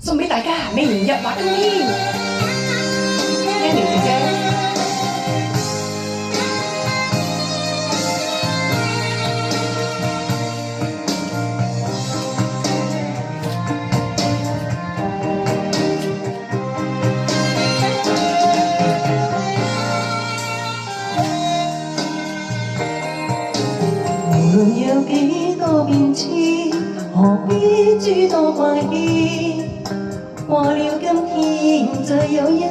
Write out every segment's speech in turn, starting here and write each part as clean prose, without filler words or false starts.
送俾大家明日話今天，Yanny姐姐。無論有幾多變遷，何必諸多怪異？過了今天，再有一天，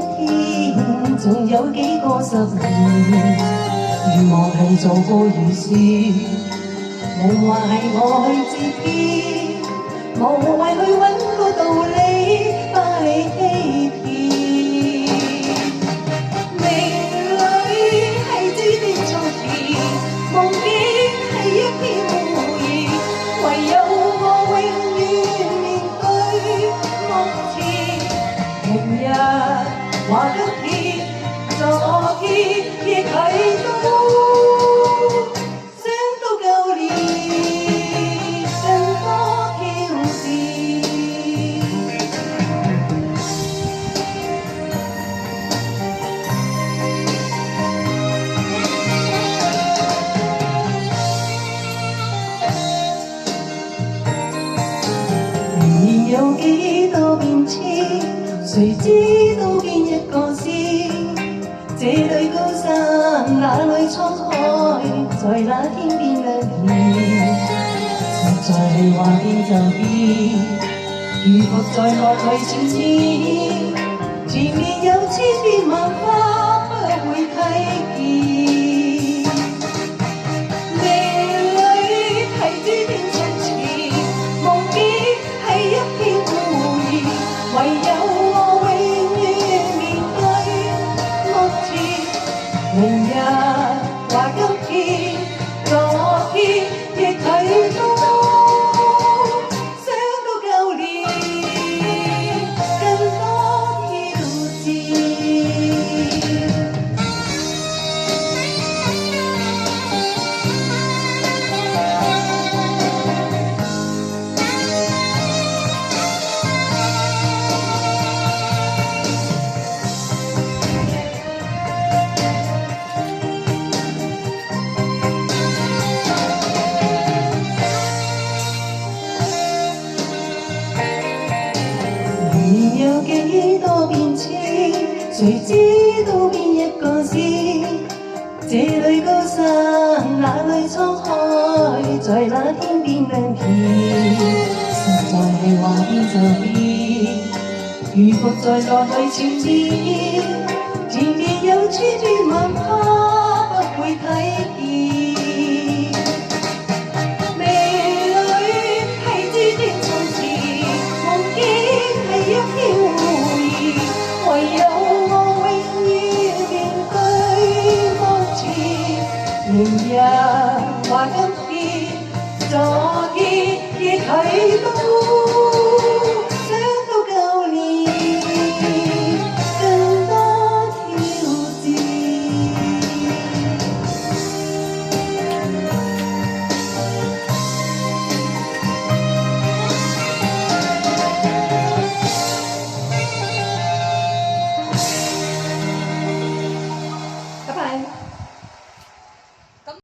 仲有幾個十年。願望係做過如是，夢話係我去接見，無謂去揾個道理，把你欺騙。命裏係注定從前，夢境係一片胡言，唯有我永遠面對目前。明日話今天，昨天亦睇到，想到舊年更多挑戰。明年有幾多變遷，誰知道邊一個先？這裏高山，那裏滄海，在那天邊亮現。實在係話變就變，如伏在內裏閃閃。前面有千變萬化，不會睇見。命裏係注定從前，夢境係一片胡言，唯有我永遠面對目前。明日話今天，昨天亦睇到，想到舊年更多挑戰。年有幾多變遷，誰知道邊一個先？這裏高山，那裏滄海，在那天邊亮顯。實在係話變就變，如伏在內裏閃閃。前面有千變萬化，不會睇見。一片胡言，唯有我永遠面對目前。明日話今天，昨天亦睇到。